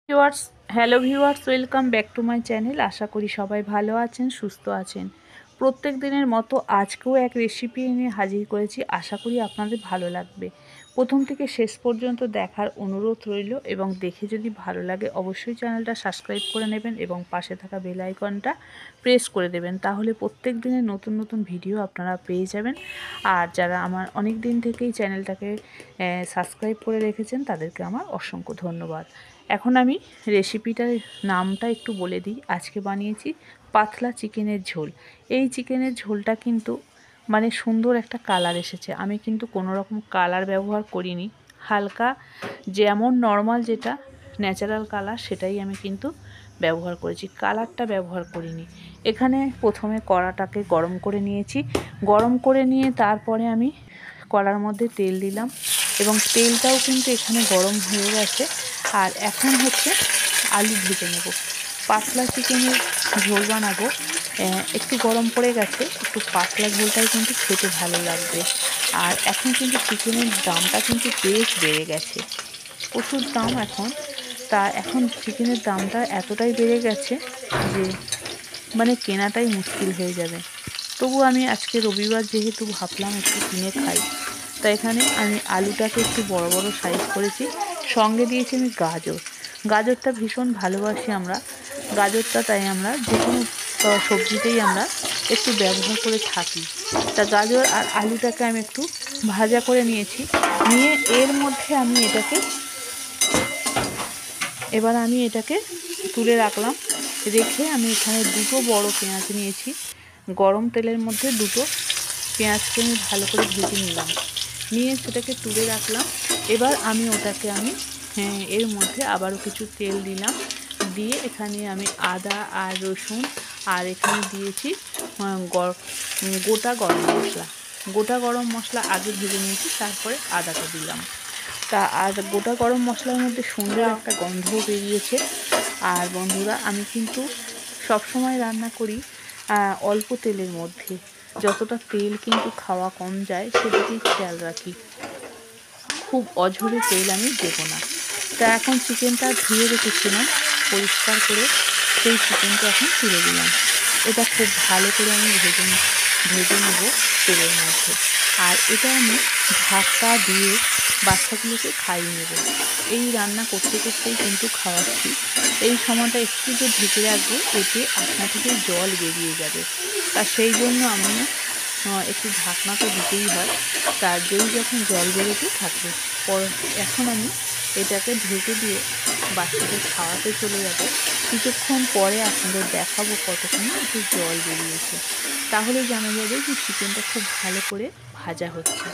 Viewers, hello viewers, welcome back to my channel. আশা করি সবাই ভালো আছেন, সুস্থ আছেন। প্রত্যেক দিনের মতো আজকেও এক রেসিপি এনে হাজির করেছি। আশা করি আপনাদের ভালো লাগবে। প্রথম থেকে শেষ পর্যন্ত দেখার অনুরোধ রইল এবং দেখে যদি ভালো লাগে অবশ্যই চ্যানেলটা সাবস্ক্রাইব করে নেবেন এবং পাশে থাকা বেল আইকনটা প্রেস করে দেবেন। তাহলে প্রত্যেক দিনের নতুন নতুন ভিডিও আপনারা পেয়ে যাবেন। আর যারা আমার অনেক দিন থেকেই চ্যানেলটাকে সাবস্ক্রাইব করে রেখেছেন তাদেরকে আমার অসংখ্য ধন্যবাদ। এখন আমি রেসিপিটার নামটা একটু বলে দিই। আজকে বানিয়েছি পাতলা চিকেনের ঝোল। এই চিকেনের ঝোলটা কিন্তু সুন্দর একটা কালার এসেছে। আমি কিন্তু কোনো রকম কালার ব্যবহার করিনি। হালকা যেমন নর্মাল যেটা ন্যাচারাল কালার সেটাই আমি কিন্তু ব্যবহার করেছি, কালারটা ব্যবহার করিনি। এখানে প্রথমে কড়াটাকে গরম করে নিয়েছি। গরম করে নিয়ে তারপরে আমি কড়ার মধ্যে তেল দিলাম এবং তেলটাও কিন্তু এখানে গরম হয়ে গেছে। আর এখন হচ্ছে আলু ভেজে নেব। পাতলা চিকেনের ঝোল বানাবো। একটু গরম পড়ে গেছে, একটু পাতলা ঝোলটাই কিন্তু খেতে ভালো লাগবে। আর এখন কিন্তু চিকেনের দামটা কিন্তু বেশ বেড়ে গেছে, প্রচুর দাম এখন। তা এখন চিকেনের দামটা এতটাই বেড়ে গেছে যে কেনাটাই মুশকিল হয়ে যাবে। তবু আমি আজকে রবিবার যেহেতু ভাবলাম একটু কিনে খাই, তাই এখানে আমি আলুটাকে একটু বড় বড় সাইজ করেছি। সঙ্গে দিয়েছি আমি গাজর। গাজরটা ভীষণ ভালোবাসি আমরা গাজরটা, তাই আমরা যে কোনো সবজিতেই আমরা একটু ব্যবহার করে থাকি। তা গাজর আর আলুটাকে আমি একটু ভাজা করে নিয়েছি। নিয়ে এর মধ্যে আমি এটাকে তুলে রাখলাম। রেখে আমি এখানে দুটো বড় পেঁয়াজ নিয়েছি। গরম তেলের মধ্যে দুটো পেঁয়াজকে আমি ভালো করে ভেজে নিলাম, নিয়ে সেটাকে তুলে রাখলাম। এবার এর মধ্যে আবারও কিছু তেল দিলাম। দিয়ে এখানে আমি আদা আর রসুন আর এখানে দিয়েছি গোটা গরম মশলা। গোটা গরম মশলা আগে ভেজে নিয়েছি, তারপরে আদাটা দিলাম। তা আর গোটা গরম মশলার মধ্যে সুন্দর একটা গন্ধও বেরিয়েছে। আর বন্ধুরা, আমি কিন্তু সবসময় রান্না করি অল্প তেলের মধ্যে। যতটা তেল কিন্তু খাওয়া কম যায় সেদিকেই খেয়াল রাখি। খুব অঝোরে তেল আমি দেবো না। তা এখন চিকেনটা ধুয়ে রেখেছিলাম পরিষ্কার করে, সেই চিকেনটা এখন তুলে দিলাম। এটা খুব ভালো করে আমি ভেজে নেব তেলের মধ্যে। আর এটা আমি ঢাকা দিয়ে বাচ্চাগুলোকে খাইয়ে নেব। এই রান্না করতে করতেই কিন্তু খাওয়াচ্ছি। এই সময়টা একটু যে ঢেকে রাখবো, এতে আপনা থেকেই জল বেরিয়ে যাবে। তা সেই জন্য আমি একটু ঢাকনা তো দিতেই হয়। তার যেই যখন জল বেরোতে থাকবে, এখন আমি এটাকে ঢেকে দিয়ে বাচ্চাদের খাওয়াতে চলে যাব। কিছুক্ষণ পরে আপনাদের দেখাবো কতক্ষণে একটু জল বেরিয়েছে। তাহলে জানা যাবে যে চিকেনটা খুব ভালো করে ভাজা হচ্ছে।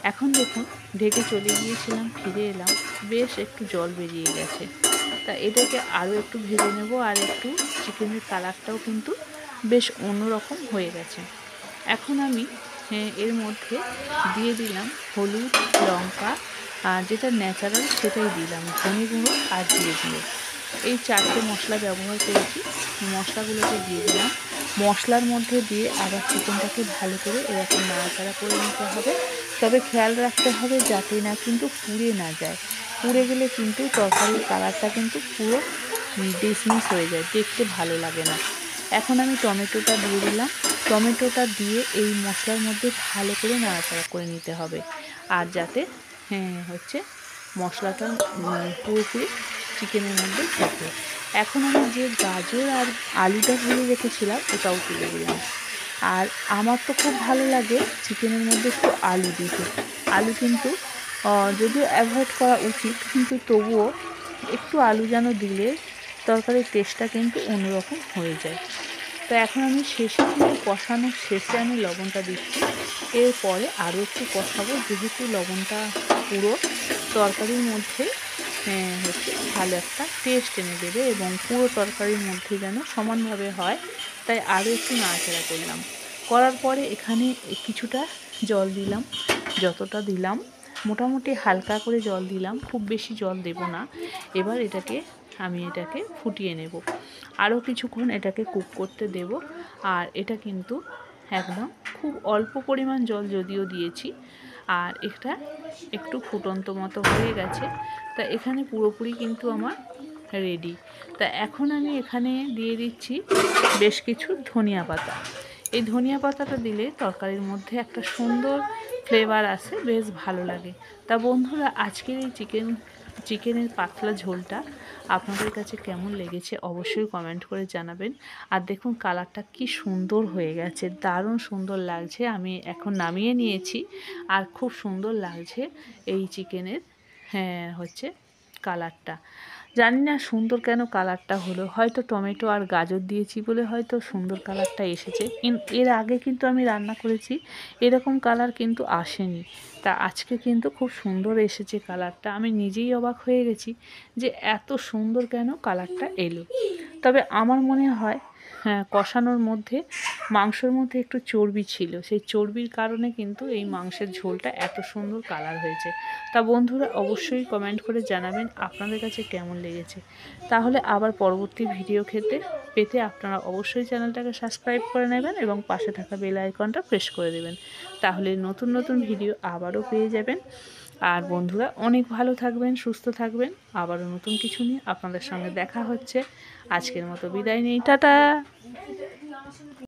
এখন দেখুন, ঢেকে চলে গিয়েছিলাম, ফিরে এলাম, বেশ একটু জল বেরিয়ে গেছে। তা এটাকে আরও একটু ভেজে নেব। আর একটু চিকেনের কালারটাও কিন্তু বেশ অন্যরকম হয়ে গেছে। এখন আমি এর মধ্যে দিয়ে দিলাম হলুদ, লঙ্কা, আর যেটা ন্যাচারাল সেটাই দিলাম, ধনে গুঁড়ো আর জিরে গুঁড়ো। এই 4টে মশলা ব্যবহার করেছি। মশলাগুলোকে দিয়ে দিলাম। মশলার মধ্যে দিয়ে আবার চিকেনটাকে ভালো করে এরকম নাড়াচাড়া করে নিতে হবে। তবে খেয়াল রাখতে হবে যাতে না কিন্তু পুড়ে না যায়। পুড়ে গেলে কিন্তু তরকারির কালারটা কিন্তু পুরো ডিসমিস হয়ে যায়, দেখতে ভালো লাগে না। এখন আমি টমেটোটা দিয়ে দিলাম। টমেটোটা দিয়ে এই মশলার মধ্যে ভালো করে নাড়াচাড়া করে নিতে হবে। আর যাতে মশলাটা পুরোপুরি চিকেনের মধ্যে ঢোকে। এখন আমি যে গাজর আর আলুটা ভেজে রেখেছিলাম ওটাও তুলে দিলাম। আর আমার তো খুব ভালো লাগে চিকেনের মধ্যে একটু আলু দিতে। আলু কিন্তু যদিও অ্যাভয়েড করা উচিত, কিন্তু তবুও একটু আলু যেন দিলে তরকারির টেস্টটা কিন্তু অন্যরকম হয়ে যায়। তো এখন আমি কষানোর শেষে আমি লবণটা দিচ্ছি। এরপরে আরও একটু কষাবো, যেহেতু লবণটা পুরো তরকারির মধ্যে ভালো একটা টেস্ট এনে দেবে এবং পুরো তরকারির মধ্যে যেন সমানভাবে হয়। তাই আরও একটু নাড়াচাড়া করলাম। করার পরে এখানে কিছুটা জল দিলাম। যতটা দিলাম মোটামুটি হালকা করে জল দিলাম, খুব বেশি জল দেব না। এবার আমি এটাকে ফুটিয়ে নেব। আরও কিছুক্ষণ এটাকে কুক করতে দেব। আর এটা কিন্তু একদম খুব অল্প পরিমাণ জল যদিও দিয়েছি, আর এটা একটু ফুটন্ত মতো হয়ে গেছে। তা এখানে পুরোপুরি কিন্তু আমার রেডি। তা এখন আমি এখানে দিয়ে দিচ্ছি বেশ কিছু ধনিয়া পাতা। এই ধনিয়া পাতাটা দিলে তরকারির মধ্যে একটা সুন্দর ফ্লেভার আসে, বেশ ভালো লাগে। তা বন্ধুরা, আজকের এই চিকেনের পাতলা ঝোলটা আপনাদের কাছে কেমন লেগেছে অবশ্যই কমেন্ট করে জানাবেন। আর দেখুন কালারটা কি সুন্দর হয়ে গেছে, দারুণ সুন্দর লাগছে। আমি এখন নামিয়ে নিয়েছি আর খুব সুন্দর লাগছে এই চিকেনের হচ্ছে কালারটা। জানি না সুন্দর কেন কালারটা হলো, হয়তো টমেটো আর গাজর দিয়েছি বলে হয়তো সুন্দর কালারটা এসেছে। এর আগে কিন্তু আমি রান্না করেছি, এরকম কালার কিন্তু আসেনি। তা আজকে কিন্তু খুব সুন্দর এসেছে কালারটা, আমি নিজেই অবাক হয়ে গেছি যে এত সুন্দর কেন কালারটা এলো। তবে আমার মনে হয় কষানোর মধ্যে মাংসের মধ্যে একটু চর্বি ছিল, সেই চর্বির কারণে কিন্তু এই মাংসের ঝোলটা এত সুন্দর কালার হয়েছে। তা বন্ধুরা অবশ্যই কমেন্ট করে জানাবেন আপনাদের কাছে কেমন লেগেছে। তাহলে আবার পরবর্তী ভিডিও পেতে আপনারা অবশ্যই চ্যানেলটাকে সাবস্ক্রাইব করে নেবেন এবং পাশে থাকা বেল আইকনটা প্রেস করে দেবেন, তাহলে নতুন নতুন ভিডিও আবারও পেয়ে যাবেন। আর বন্ধুরা অনেক ভালো থাকবেন, সুস্থ থাকবেন। আবারও নতুন কিছু নিয়ে আপনাদের সঙ্গে দেখা হচ্ছে। আজকের মতো বিদায় নেই, টাটা।